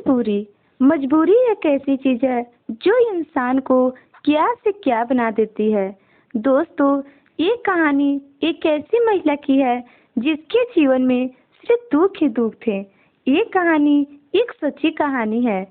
मजबूरी मजबूरी एक ऐसी चीज है जो इंसान को क्या से क्या बना देती है। दोस्तों, ये कहानी एक ऐसी महिला की है जिसके जीवन में सिर्फ दुख ही दुख थे। ये कहानी एक सच्ची कहानी है।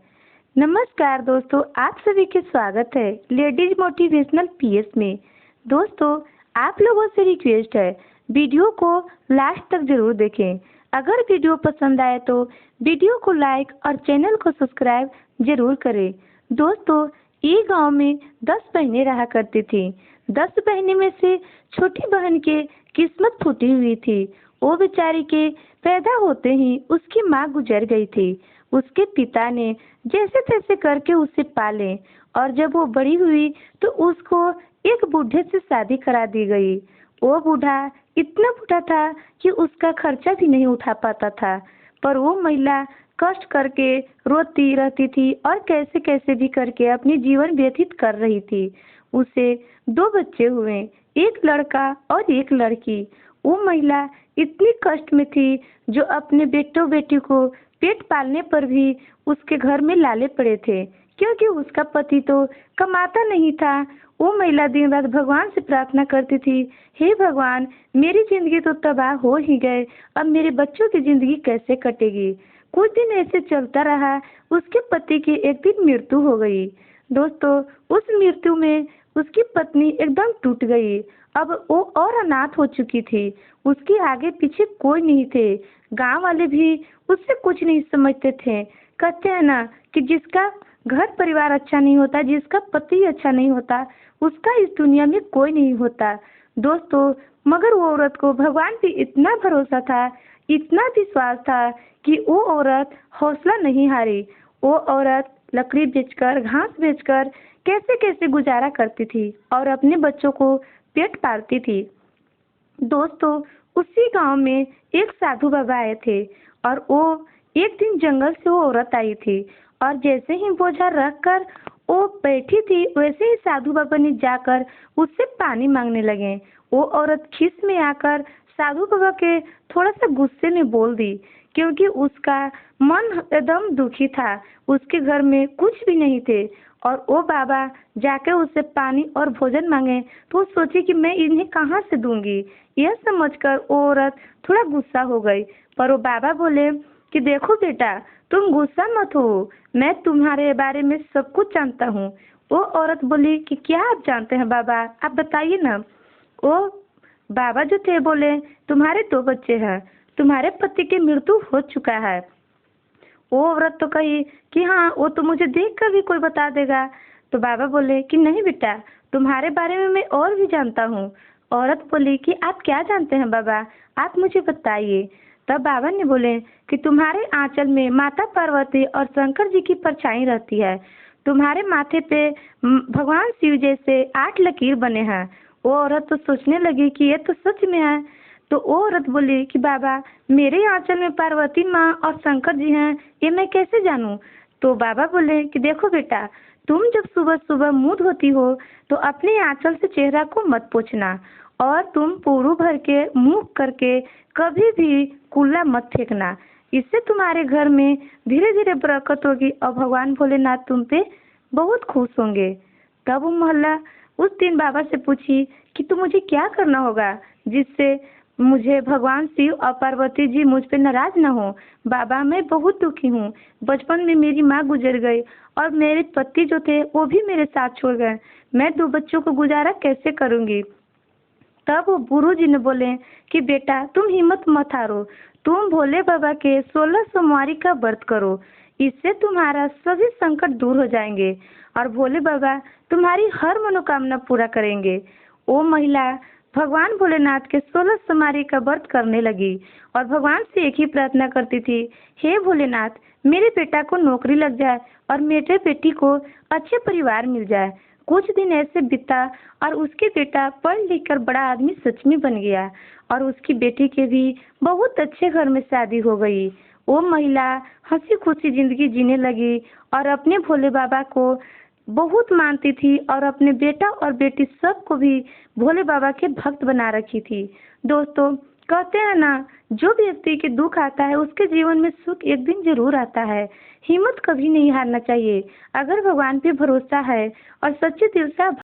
नमस्कार दोस्तों, आप सभी के स्वागत है लेडीज मोटिवेशनल पीएस में। दोस्तों, आप लोगों से रिक्वेस्ट है, वीडियो को लास्ट तक जरूर देखें। अगर वीडियो पसंद आए तो वीडियो को लाइक और चैनल को सब्सक्राइब जरूर करें। दोस्तों, ये गांव में 10 बहनें रहा करती थी। 10 बहनें में से छोटी बहन के किस्मत फूटी हुई थी। वो बेचारी के पैदा होते ही उसकी माँ गुजर गई थी। उसके पिता ने जैसे तैसे करके उसे पाले और जब वो बड़ी हुई तो उसको एक बूढ़े से शादी करा दी गई। वो बूढ़ा इतना बूढ़ा था कि उसका खर्चा भी नहीं उठा पाता था, पर वो महिला कष्ट करके रोती रहती थी और कैसे कैसे भी करके अपनी जीवन व्यतीत कर रही थी। उसे 2 बच्चे हुए, एक लड़का और एक लड़की। वो महिला इतनी कष्ट में थी जो अपने बेटों बेटी को पेट पालने पर भी उसके घर में लाले पड़े थे, क्योंकि उसका पति तो कमाता नहीं था। वो महिला दिन रात भगवान से प्रार्थना करती थी, हे भगवान, मेरी जिंदगी तो तबाह हो ही गए, अब मेरे बच्चों की जिंदगी कैसे कटेगी। कुछ दिन ऐसे चलता रहा। उसके पति की एक दिन मृत्यु हो गई। दोस्तों, उस मृत्यु में उसकी पत्नी एकदम टूट गई। अब वो और अनाथ हो चुकी थी। उसके आगे पीछे कोई नहीं थे। गांव वाले भी उससे कुछ नहीं समझते थे। कहते हैं ना कि जिसका घर परिवार अच्छा नहीं होता, जिसका पति अच्छा नहीं होता, उसका इस दुनिया में कोई नहीं होता। दोस्तों, मगर वो औरत को भगवान पे इतना भरोसा था, इतना विश्वास था कि वो औरत हौसला नहीं हारी। वो औरत लकड़ी बेचकर, घास बेचकर कैसे कैसे गुजारा करती थी और अपने बच्चों को पेट पालती थी। दोस्तों, उसी गांव में एक साधु बाबा आए थे और वो एक दिन जंगल से वो औरत आई थी और जैसे ही बोझा रखकर वो बैठी थी, वैसे ही साधु बाबा ने जाकर उससे पानी मांगने लगे। वो औरत खीस में आकर साधु बाबा के थोड़ा सा गुस्से में बोल दी, क्योंकि उसका मन एकदम दुखी था। उसके घर में कुछ भी नहीं थे और वो बाबा जाकर उससे पानी और भोजन मांगे तो वो सोची कि मैं इन्हें कहाँ से दूंगी। यह समझकर वो औरत थोड़ा गुस्सा हो गई, पर वो बाबा बोले कि देखो बेटा, तुम गुस्सा मत हो, मैं तुम्हारे बारे में सब कुछ जानता हूँ। वो औरत बोली कि क्या आप जानते हैं बाबा, आप बताइए ना। वो बाबा जो थे बोले, तुम्हारे 2 बच्चे हैं, तुम्हारे पति की मृत्यु हो चुका है। वो औरत तो कही कि हाँ, वो तो मुझे देख कर भी कोई बता देगा। तो बाबा बोले कि नहीं बेटा, तुम्हारे बारे में मैं और भी जानता हूँ। औरत बोली कि आप क्या जानते हैं बाबा, आप मुझे बताइए। तब बाबा ने बोले कि तुम्हारे आंचल में माता पार्वती और शंकर जी की परछाई रहती है। तुम्हारे माथे पे भगवान शिव जैसे 8 लकीर बने हैं। वो औरत तो सोचने लगी कि ये तो सच में है। तो वो औरत बोली कि बाबा, मेरे आंचल में पार्वती माँ और शंकर जी हैं, ये मैं कैसे जानूं। तो बाबा बोले कि देखो बेटा, तुम जब सुबह सुबह मुंह धोती हो तो अपने आंचल से चेहरा को मत पोंछना और तुम पूरू भर के मुंह करके कभी भी कूला मत फेंकना। इससे तुम्हारे घर में धीरे धीरे बरकत होगी और भगवान भोलेनाथ तुम पे बहुत खुश होंगे। तब वो महिला उस दिन बाबा से पूछी कि तो मुझे क्या करना होगा जिससे मुझे भगवान शिव और पार्वती जी मुझ पे नाराज न हो। बाबा, मैं बहुत दुखी हूँ। बचपन में मेरी माँ गुजर गई और मेरे पति जो थे वो भी मेरे साथ छोड़ गए। मैं 2 बच्चों को गुजारा कैसे करूँगी। तब वो गुरु जी ने बोले कि बेटा, तुम हिम्मत मत हारो, तुम भोले बाबा के 16 सोमवारी का व्रत करो, इससे तुम्हारा सभी संकट दूर हो जाएंगे और भोले बाबा तुम्हारी हर मनोकामना पूरा करेंगे। वो महिला भगवान भोलेनाथ के 16 सोमवारी का व्रत करने लगी और भगवान से एक ही प्रार्थना करती थी, हे भोलेनाथ, मेरे बेटा को नौकरी लग जाए और मेरे बेटी को अच्छे परिवार मिल जाए। कुछ दिन ऐसे बीता और उसके बेटा पढ़ लिख कर बड़ा आदमी सच में बन गया और उसकी बेटी के भी बहुत अच्छे घर में शादी हो गई। वो महिला हंसी खुशी जिंदगी जीने लगी और अपने भोले बाबा को बहुत मानती थी और अपने बेटा और बेटी सबको भी भोले बाबा के भक्त बना रखी थी। दोस्तों, कहते हैं ना, जो भी व्यक्ति के दुख आता है उसके जीवन में सुख एक दिन जरूर आता है। हिम्मत कभी नहीं हारना चाहिए। अगर भगवान पे भरोसा है और सच्चे दिल से आप